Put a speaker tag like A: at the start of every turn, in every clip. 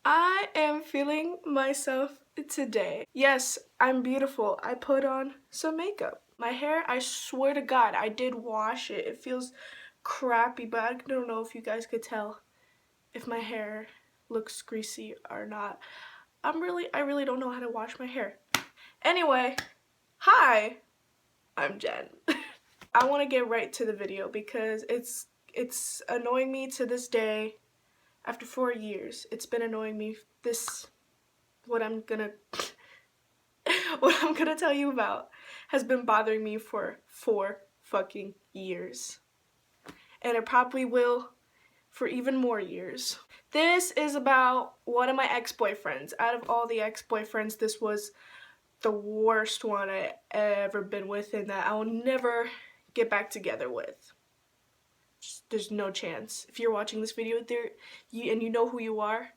A: I am feeling myself today. Yes, I'm beautiful. I put on some makeup. My hair, I swear to God, I did wash it. It feels crappy, but I don't know if you guys could tell if my hair looks greasy or not. I really don't know how to wash my hair. Anyway, hi, I'm Jen. I want to get right to the video because it's annoying me to this day. After 4 years, it's been annoying me. What I'm gonna what I'm gonna tell you about has been bothering me for 4 fucking years. And it probably will for even more years. This is about one of my ex-boyfriends. Out of all the ex-boyfriends, this was the worst one I ever been with and that I will never get back together with. There's no chance. If you're watching this video and you know who you are,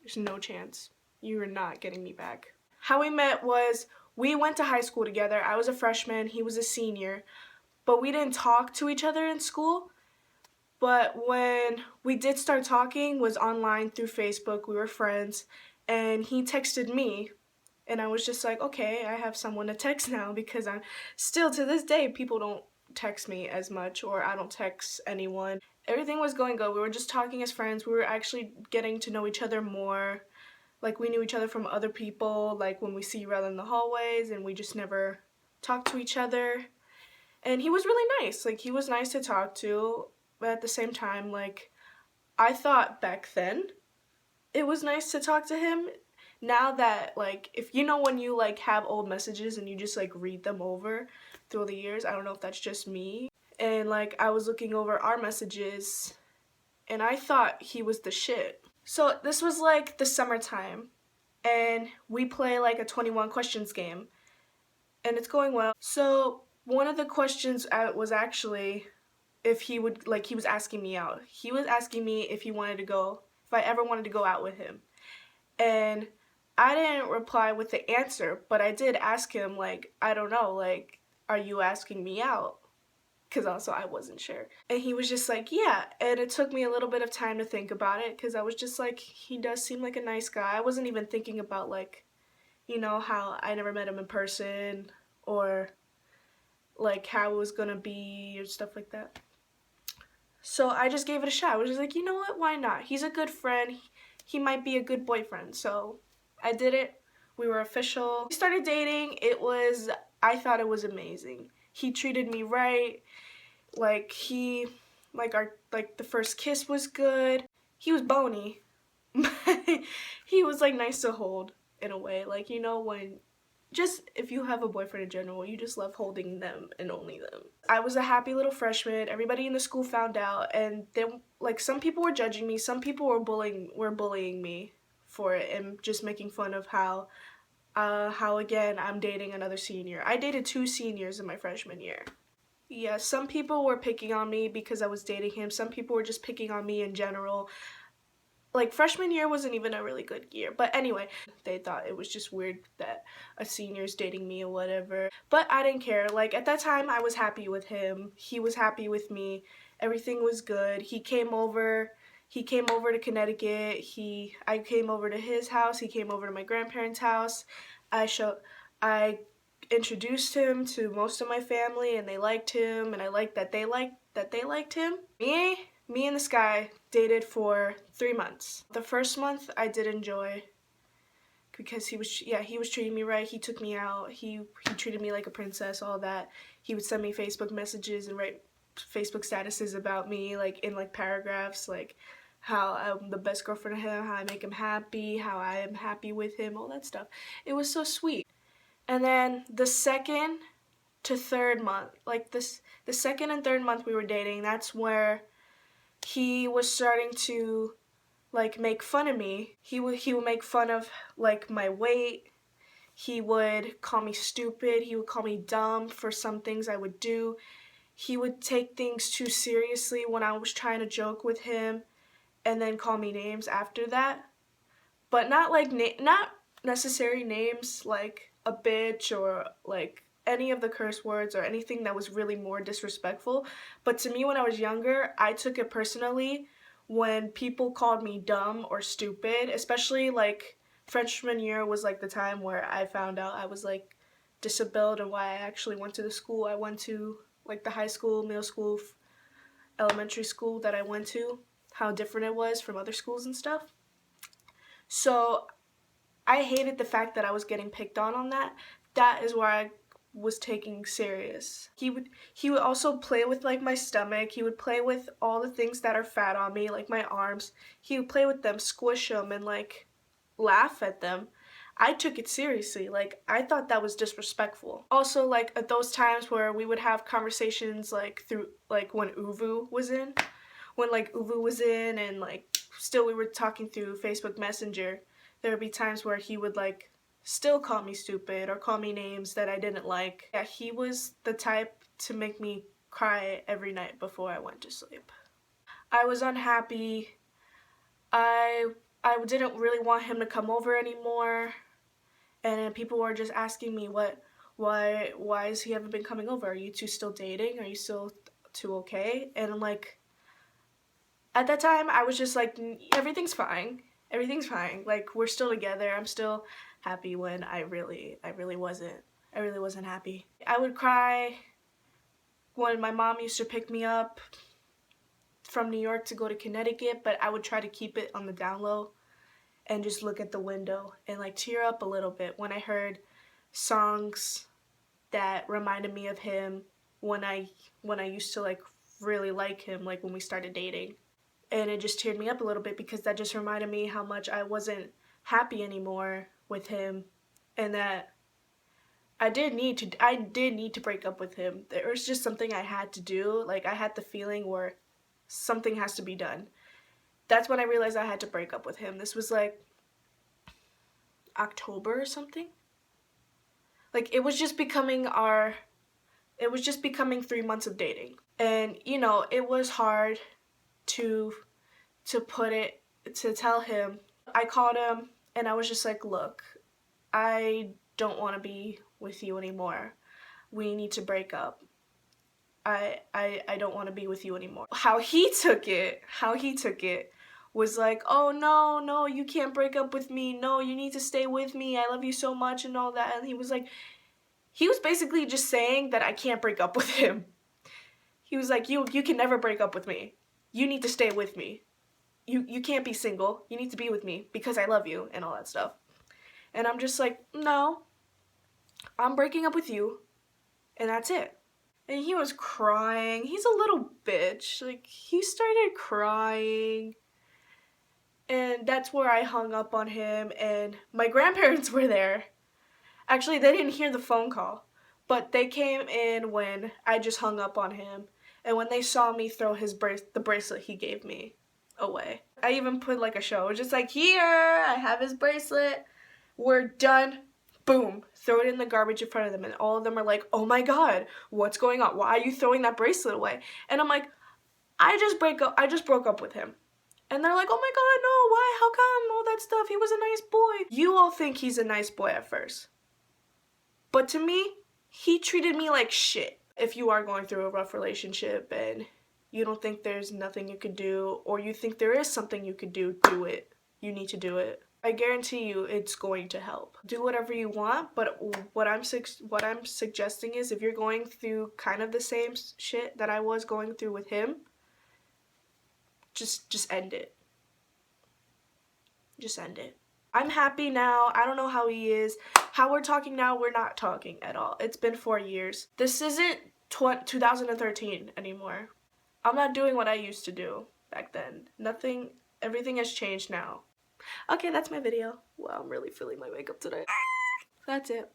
A: there's no chance. You are not getting me back. How we met was we went to high school together. I was a freshman, he was a senior, but we didn't talk to each other in school. But when we did start talking was online through Facebook. We were friends, and he texted me, and I was just like, okay, I have someone to text now because I'm still to this day people don't text me as much, or I don't text anyone. Everything was going good. We were just talking as friends. We were actually getting to know each other more. Like, we knew each other from other people, like when we see each other in the hallways, and we just never talked to each other. And he was really nice. Like, he was nice to talk to, but at the same time, like, I thought back then it was nice to talk to him. Now that, like, if you know when you, like, have old messages and you just, like, read them over through the years, I don't know if that's just me. And, like, I was looking over our messages, and I thought he was the shit. So this was like the summertime, and we play like a 21 questions game, and it's going well. So one of the questions was actually if he would, like, he was asking me out. He was asking me if I ever wanted to go out with him. And I didn't reply with the answer, but I did ask him, like, I don't know, like, are you asking me out? Because also I wasn't sure. And he was just like, yeah. And it took me a little bit of time to think about it because I was just like, he does seem like a nice guy. I wasn't even thinking about, like, how I never met him in person or like how it was gonna be or stuff like that. So I just gave it a shot. I was just like, you know what, why not? He's a good friend. He might be a good boyfriend. So I did it. We were official. We started dating. I thought it was amazing. He treated me right. Like, the first kiss was good. He was bony, but he was, like, nice to hold in a way. Like, when just if you have a boyfriend in general, you just love holding them and only them. I was a happy little freshman. Everybody in the school found out, and then, like, some people were judging me. Some people were bullying me for it and just making fun of how again I'm dating another senior. I dated 2 seniors in my freshman year. Yeah, some people were picking on me because I was dating him. Some people were just picking on me in general. Like, freshman year wasn't even a really good year. But anyway, they thought it was just weird that a senior's dating me or whatever. But I didn't care. Like, at that time, I was happy with him. He was happy with me. Everything was good. He came over to Connecticut. I came over to his house. He came over to my grandparents' house. I introduced him to most of my family, and they liked him, and I liked that they liked him. Me and this guy dated for 3 months. The first month I did enjoy because he was treating me right. He took me out. He treated me like a princess, all that. He would send me Facebook messages and write Facebook statuses about me, like, in, like, paragraphs, like how I'm the best girlfriend to him, how I make him happy, how I am happy with him, all that stuff. It was so sweet. And then the second to third month, like the second and third month we were dating, that's where he was starting to, like, make fun of me. He would make fun of, like, my weight. He would call me stupid. He would call me dumb for some things I would do. He would take things too seriously when I was trying to joke with him and then call me names after that. But not not necessary names like a bitch or, like, any of the curse words or anything that was really more disrespectful. But to me, when I was younger, I took it personally when people called me dumb or stupid, especially like freshman year was like the time where I found out I was like disabled and why I actually went to the school I went to, like the high school, middle school, elementary school that I went to, how different it was from other schools and stuff. So I hated the fact that I was getting picked on that. That is where I was taking serious. He would also play with like my stomach. He would play with all the things that are fat on me, like my arms. He would play with them, squish them, and like laugh at them. I took it seriously. Like I thought that was disrespectful. Also, like at those times where we would have conversations like through like when Uvu was in, and like still we were talking through Facebook Messenger. There would be times where he would like still call me stupid or call me names that I didn't like. Yeah, he was the type to make me cry every night before I went to sleep. I was unhappy. I I didn't really want him to come over anymore, and people were just asking me why is he haven't been coming over? Are you two still dating? Are you still two okay? And I'm like, at that time I was just like, everything's fine. Everything's fine. Like we're still together. I'm still happy when I really wasn't. I really wasn't happy. I would cry when my mom used to pick me up from New York to go to Connecticut, but I would try to keep it on the down low and just look at the window and like tear up a little bit when I heard songs that reminded me of him when I used to like really like him, like when we started dating. And it just teared me up a little bit because that just reminded me how much I wasn't happy anymore with him, and that I did need to break up with him. There was just something I had to do. Like I had the feeling where something has to be done. That's when I realized I had to break up with him. This was like October or something. Like it was just becoming 3 months of dating. And you know, it was hard to tell him. I called him and I was just like, look, I don't want to be with you anymore. We need to break up. I don't want to be with you anymore. How he took it was like, oh no, you can't break up with me. No, you need to stay with me. I love you so much and all that. And he was basically just saying that I can't break up with him. He was like, you can never break up with me. You need to stay with me. You can't be single. You need to be with me because I love you and all that stuff. And I'm just like, no, I'm breaking up with you and that's it. And he was crying. He's a little bitch. Like, he started crying. And that's where I hung up on him, and my grandparents were there. Actually, they didn't hear the phone call, but they came in when I just hung up on him, and when they saw me throw the bracelet he gave me away. I even put like a show, just like, here, I have his bracelet, we're done, boom, throw it in the garbage in front of them, and all of them are like, oh my god, what's going on? Why are you throwing that bracelet away? And I'm like, I just broke up with him. And they're like, oh my god, no, why? How come? All that stuff. He was a nice boy. You all think he's a nice boy at first. But to me, he treated me like shit. If you are going through a rough relationship and you don't think there's nothing you could do, or you think there is something you could do it. You need to do it. I guarantee you it's going to help. Do whatever you want, but what I'm suggesting is, if you're going through kind of the same shit that I was going through with him, just end it. Just end it. I'm happy now. I don't know how he is. How we're talking now, we're not talking at all. It's been 4 years. This isn't 2013 anymore. I'm not doing what I used to do back then. Everything has changed now. Okay, that's my video. Wow, I'm really feeling my makeup today. That's it.